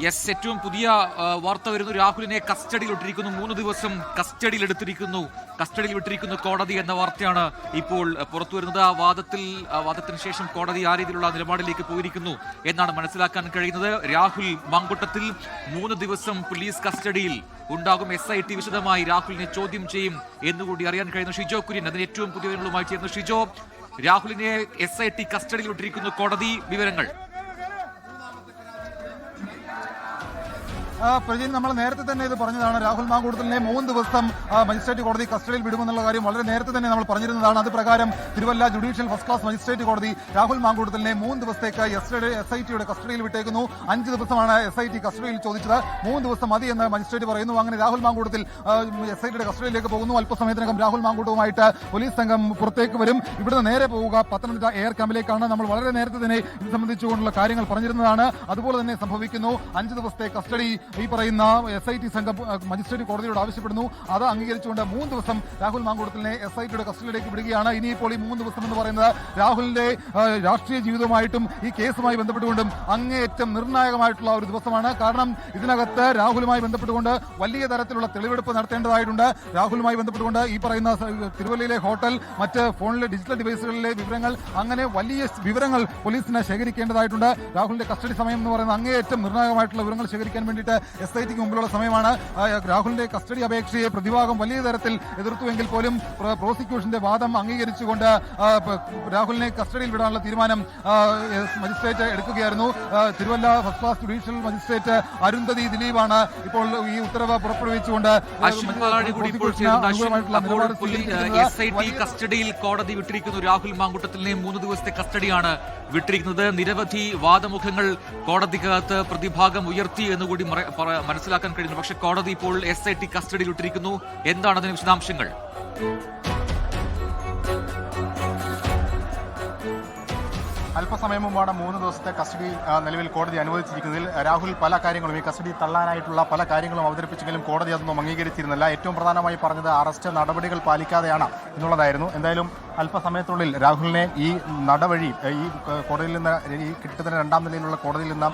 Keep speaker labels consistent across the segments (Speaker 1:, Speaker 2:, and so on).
Speaker 1: Yes, ഏറ്റവും പുതിയ വാർത്ത വരുന്നു. രാഹുലിനെ കസ്റ്റഡിയിലിട്ടിരിക്കുന്നു, 3 ദിവസം കസ്റ്റഡിയിൽ വിട്ടിരിക്കുന്നു കോടതി എന്ന വാർത്തയാണ് ഇപ്പോൾ പുറത്തു വരുന്നത്. ആ വാദത്തിന് ശേഷം കോടതി ആ രീതിയിലുള്ള നിലപാടിലേക്ക് പോയിരിക്കുന്നു എന്നാണ് മനസ്സിലാക്കാൻ കഴിയുന്നത്. രാഹുൽ മാങ്കുട്ടത്തിൽ 3 ദിവസം പോലീസ് കസ്റ്റഡിയിൽ ഉണ്ടാകും. SIT വിശദമായി രാഹുലിനെ ചോദ്യം ചെയ്യും എന്നുകൂടി അറിയാൻ കഴിയുന്നു. ഷിജോ കുര്യൻ അതിന് ഏറ്റവും പുതിയ വിവരങ്ങളുമായി ചേർന്നു. ഷിജോ, രാഹുലിനെ SIT കസ്റ്റഡിയിൽ വിട്ടിരിക്കുന്നു കോടതി, വിവരങ്ങൾ.
Speaker 2: പ്രജീൻ, നമ്മൾ നേരത്തെ തന്നെ ഇത് പറഞ്ഞതാണ്. രാഹുൽ മാങ്കൂട്ടത്തിലിനെ 3 ദിവസം മജിസ്ട്രേറ്റ് കോടതി കസ്റ്റഡിയിൽ വിടുമെന്നുള്ള കാര്യം വളരെ നേരത്തെ തന്നെ നമ്മൾ പറഞ്ഞിരുന്നതാണ്. അത് പ്രകാരം Thiruvalla judicial first class magistrate കോടതി രാഹുൽ മാങ്കൂട്ടത്തിലിനെ 3 ദിവസത്തേക്ക് SITയുടെ കസ്റ്റഡിയിൽ വിട്ടേക്കുന്നു. 5 ദിവസമാണ് SIT കസ്റ്റഡിയിൽ ചോദിച്ചത്. 3 ദിവസം മതി എന്ന് മജിസ്ട്രേറ്റ് പറയുന്നു. അങ്ങനെ രാഹുൽ മാങ്കൂട്ടത്തിൽ SITയുടെ കസ്റ്റഡിയിലേക്ക് പോകുന്നു. അല്പസമയത്തിനകം രാഹുൽ മാങ്കൂട്ടവുമായിട്ട് പോലീസ് സംഘം പുറത്തേക്ക് വരും. ഇവിടുന്ന് നേരെ പോവുക പത്തനംതിട്ട എയർ ക്യാമ്പിലേക്കാണ്. നമ്മൾ വളരെ നേരത്തെ തന്നെ ഇത് സംബന്ധിച്ചുകൊണ്ടുള്ള കാര്യങ്ങൾ പറഞ്ഞിരുന്നതാണ്. അതുപോലെ തന്നെ സംഭവിക്കുന്നു. 5 ദിവസത്തെ കസ്റ്റഡി ഈ പറയുന്ന SIT സംഘം മജിസ്ട്രേറ്റ് കോടതിയോട് ആവശ്യപ്പെടുന്നു. അത് അംഗീകരിച്ചുകൊണ്ട് 3 ദിവസം രാഹുൽ മാങ്കൂട്ടത്തിലിനെ SITയുടെ കസ്റ്റഡിയിലേക്ക് വിടുകയാണ്. ഇനിയിപ്പോൾ ഈ 3 ദിവസം എന്ന് പറയുന്നത് രാഹുലിന്റെ രാഷ്ട്രീയ ജീവിതവുമായിട്ടും ഈ കേസുമായി ബന്ധപ്പെട്ടുകൊണ്ടും അങ്ങേയറ്റം നിർണായകമായിട്ടുള്ള ഒരു ദിവസമാണ്. കാരണം ഇതിനകത്ത് രാഹുലുമായി ബന്ധപ്പെട്ടുകൊണ്ട് വലിയ തരത്തിലുള്ള തെളിവെടുപ്പ് നടത്തേണ്ടതായിട്ടുണ്ട്. രാഹുലുമായി ബന്ധപ്പെട്ടുകൊണ്ട് ഈ പറയുന്ന തിരുവല്ലയിലെ ഹോട്ടൽ, മറ്റ് ഫോണിലെ ഡിജിറ്റൽ ഡിവൈസുകളിലെ വിവരങ്ങൾ, അങ്ങനെ വലിയ വിവരങ്ങൾ പോലീസിന് ശേഖരിക്കേണ്ടതായിട്ടുണ്ട്. രാഹുലിന്റെ കസ്റ്റഡി സമയം എന്ന് പറയുന്നത് അങ്ങേയറ്റം നിർണായകമായിട്ടുള്ള വിവരങ്ങൾ ശേഖരിക്കാൻ വേണ്ടിയിട്ട് SITക്ക് മുമ്പിലുള്ള സമയമാണ്. രാഹുലിന്റെ കസ്റ്റഡി അപേക്ഷയെ പ്രതിഭാഗം വലിയ തരത്തിൽ എതിർത്തുവെങ്കിൽ പോലും പ്രോസിക്യൂഷന്റെ വാദം അംഗീകരിച്ചുകൊണ്ട് രാഹുലിനെ കസ്റ്റഡിയിൽ വിടാനുള്ള തീരുമാനം മജിസ്ട്രേറ്റ് എടുക്കുകയായിരുന്നു. Thiruvalla first class judicial magistrate Arundhati ദിലീപാണ് ഇപ്പോൾ ഈ ഉത്തരവ് പുറപ്പെടുവിച്ചുകൊണ്ട്
Speaker 1: SIT കസ്റ്റഡിയിൽ കോടതി വിട്ടിരിക്കുന്നു. രാഹുൽ മാങ്കൂട്ടത്തിലിനെ 3 ദിവസത്തെ കസ്റ്റഡിയാണ് വിട്ടിരിക്കുന്നത്. നിരവധി വാദമുഖങ്ങൾ കോടതിക്കകത്ത് പ്രതിഭാഗം ഉയർത്തി എന്നുകൂടി മനസ്സിലാക്കാൻ കഴിയുന്നു. പക്ഷേ കോടതി ഇപ്പോൾ SIT കസ്റ്റഡിയിൽ വിട്ടിരിക്കുന്നു. എന്താണ് അതിന് വിശദാംശങ്ങൾ?
Speaker 3: അല്പസമയം മുമ്പാണ് 3 ദിവസത്തെ കസ്റ്റഡി നിലവിൽ കോടതി അനുവദിച്ചിരിക്കുന്നതിൽ രാഹുൽ പല കാര്യങ്ങളും ഈ കസ്റ്റഡി തള്ളാനായിട്ടുള്ള പല കാര്യങ്ങളും അവതരിപ്പിച്ചെങ്കിലും കോടതി അതൊന്നും അംഗീകരിച്ചിരുന്നില്ല. ഏറ്റവും പ്രധാനമായി പറഞ്ഞത് അറസ്റ്റ് നടപടികൾ പാലിക്കാതെയാണ് എന്നുള്ളതായിരുന്നു. എന്തായാലും അല്പസമയത്തുള്ളിൽ രാഹുലിനെ ഈ നടവഴി ഈ കോടതിയിൽ നിന്ന് ഈ കിട്ടുന്ന 2ാം നിലയിലുള്ള കോടതിയിൽ നിന്ന്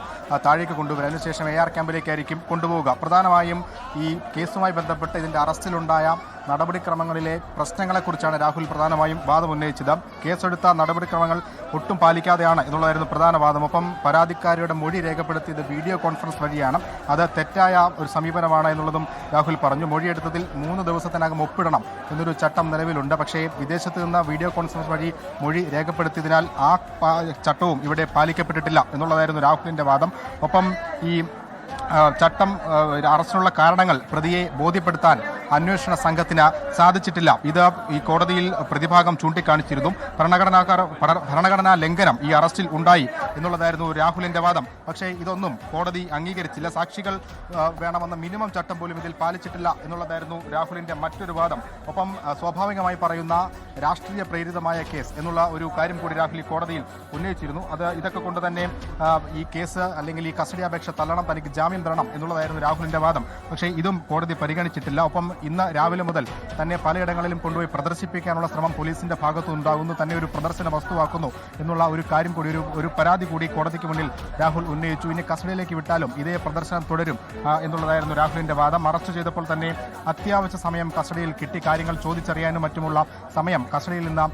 Speaker 3: താഴേക്ക് കൊണ്ടുവരും. അതിനുശേഷം AR ക്യാമ്പിലേക്കായിരിക്കും കൊണ്ടുപോവുക. പ്രധാനമായും ഈ കേസുമായി ബന്ധപ്പെട്ട് ഇതിൻ്റെ അറസ്റ്റിലുണ്ടായ നടപടിക്രമങ്ങളിലെ പ്രശ്നങ്ങളെക്കുറിച്ചാണ് രാഹുൽ പ്രധാനമായും വാദം ഉന്നയിച്ചത്. കേസെടുത്ത നടപടിക്രമങ്ങൾ ഒട്ടും പാലിക്കാതെയാണ് എന്നുള്ളതായിരുന്നു പ്രധാന വാദം. ഒപ്പം പരാതിക്കാരിയുടെ മൊഴി രേഖപ്പെടുത്തിയത് വീഡിയോ കോൺഫറൻസ് വഴിയാണ്. അത് തെറ്റായ ഒരു സമീപനമാണ് എന്നുള്ളതും രാഹുൽ പറഞ്ഞു. മൊഴിയെടുത്തതിൽ 3 ദിവസത്തിനകം ഒപ്പിടണം എന്നൊരു ചട്ടം നിലവിലുണ്ട്. പക്ഷേ വിദേശത്ത് നിന്ന് വീഡിയോ കോൺഫറൻസ് വഴി മൊഴി രേഖപ്പെടുത്തിയതിനാൽ ആ ചട്ടവും ഇവിടെ പാലിക്കപ്പെട്ടിട്ടില്ല എന്നുള്ളതായിരുന്നു രാഹുലിന്റെ വാദം. ഒപ്പം ഈ ചട്ടം അറസ്റ്റിനുള്ള കാരണങ്ങൾ പ്രതിയെ ബോധ്യപ്പെടുത്താൻ അന്വേഷണ സംഘത്തിന് സാധിച്ചിട്ടില്ല. ഇത് ഈ കോടതിയിൽ പ്രതിഭാഗം ചൂണ്ടിക്കാണിച്ചിരുന്നു. ഭരണഘടനാ ലംഘനം ഈ അറസ്റ്റിൽ ഉണ്ടായി എന്നുള്ളതായിരുന്നു രാഹുലിന്റെ വാദം. പക്ഷേ ഇതൊന്നും കോടതി അംഗീകരിച്ചില്ല. സാക്ഷികൾ വേണമെന്ന മിനിമം ചട്ടം പോലും ഇതിൽ പാലിച്ചിട്ടില്ല എന്നുള്ളതായിരുന്നു രാഹുലിന്റെ മറ്റൊരു വാദം. ഒപ്പം സ്വാഭാവികമായി പറയുന്ന രാഷ്ട്രീയ പ്രേരിതമായ കേസ് എന്നുള്ള ഒരു കാര്യം കൂടി രാഹുൽ ഈ കോടതിയിൽ ഉന്നയിച്ചിരുന്നു. ഇതൊക്കെ കൊണ്ട് തന്നെ ഈ കേസ് അല്ലെങ്കിൽ ഈ കസ്റ്റഡി അപേക്ഷ തള്ളണം, തനിക്ക് ജാമ്യം തരണം എന്നുള്ളതായിരുന്നു രാഹുലിന്റെ വാദം. പക്ഷേ ഇതും കോടതി പരിഗണിച്ചിട്ടില്ല. ഒപ്പം ഇന്ന് രാവിലെ മുതൽ തന്നെ പലയിടങ്ങളിലും കൊണ്ടുപോയി പ്രദർശിപ്പിക്കാനുള്ള ശ്രമം പോലീസിന്റെ ഭാഗത്തുനിന്നുണ്ടാകുന്നു, തന്നെ ഒരു പ്രദർശന വസ്തുവാക്കുന്നു എന്നുള്ള ഒരു കാര്യം കൂടി ഒരു പരാതി കൂടി കോടതിക്ക് മുന്നിൽ രാഹുൽ ഉന്നയിച്ചു. ഇനി കസ്റ്റഡിയിലേക്ക് വിട്ടാലും ഇതേ പ്രദർശനം തുടരും എന്നുള്ളതായിരുന്നു രാഹുലിന്റെ വാദം. അറസ്റ്റ് ചെയ്തപ്പോൾ തന്നെ അത്യാവശ്യ സമയം കസ്റ്റഡിയിൽ കിട്ടി. കാര്യങ്ങൾ ചോദിച്ചറിയാനും മറ്റുമുള്ള സമയം കസ്റ്റഡിയിൽ നിന്ന്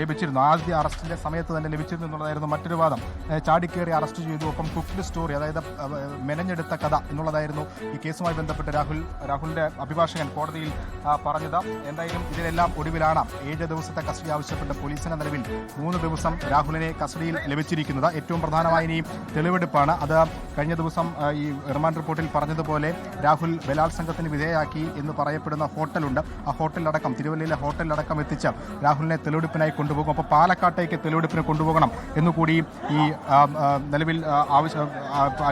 Speaker 3: ലഭിച്ചിരുന്നു. ആദ്യ അറസ്റ്റിന്റെ സമയത്ത് തന്നെ ലഭിച്ചിരുന്നു എന്നുള്ളതായിരുന്നു മറ്റൊരു വാദം. ചാടിക്കേറി അറസ്റ്റ് ചെയ്തു. ഒപ്പം കുക്ക്ഡ് സ്റ്റോറി, അതായത് മെനഞ്ഞെടുത്ത കഥ എന്നുള്ളതായിരുന്നു ഈ കേസുമായി ബന്ധപ്പെട്ട് രാഹുലിന്റെ അഭിഭാഷകൻ കോടതിയിൽ പറഞ്ഞത്. എന്തായാലും ഇതിനെല്ലാം ഒടുവിലാണ് 7 ദിവസത്തെ കസ്റ്റഡി ആവശ്യപ്പെട്ട പോലീസിന്റെ നിലവിൽ 3 ദിവസം രാഹുലിനെ കസ്റ്റഡിയിൽ ലഭിച്ചിരിക്കുന്നത്. ഏറ്റവും പ്രധാനമായി ഇനി തെളിവെടുപ്പാണ്. അത് കഴിഞ്ഞ ദിവസം ഈ റിമാൻഡ് റിപ്പോർട്ടിൽ പറഞ്ഞതുപോലെ രാഹുൽ ബലാത്സംഗത്തിന് വിധേയയാക്കി എന്ന് പറയപ്പെടുന്ന ഹോട്ടലുണ്ട്. ആ ഹോട്ടലിലടക്കം, തിരുവല്ലയിലെ ഹോട്ടലിലടക്കം എത്തിച്ച് രാഹുലിനെ തെളിവെടുപ്പിനായി കൊണ്ടുപോകും. അപ്പോൾ പാലക്കാട്ടേക്ക് തെളിവെടുപ്പിന് കൊണ്ടുപോകണം എന്നുകൂടി ഈ നിലവിൽ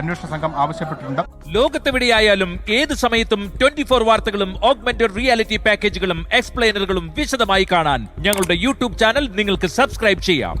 Speaker 3: അന്വേഷണ സംഘം ആവശ്യപ്പെട്ടിട്ടുണ്ട്.
Speaker 4: ലോകത്തെവിടെയായാലും ഏത് സമയത്തും 24 വാർത്തകളും ഓഗ്മെന്റഡ് റിയാലിറ്റി പാക്കേജുകളും എക്സ്പ്ലെയിനറുകളും വിശദമായി കാണാൻ ഞങ്ങളുടെ യൂട്യൂബ് ചാനൽ നിങ്ങൾക്ക് സബ്സ്ക്രൈബ് ചെയ്യാം.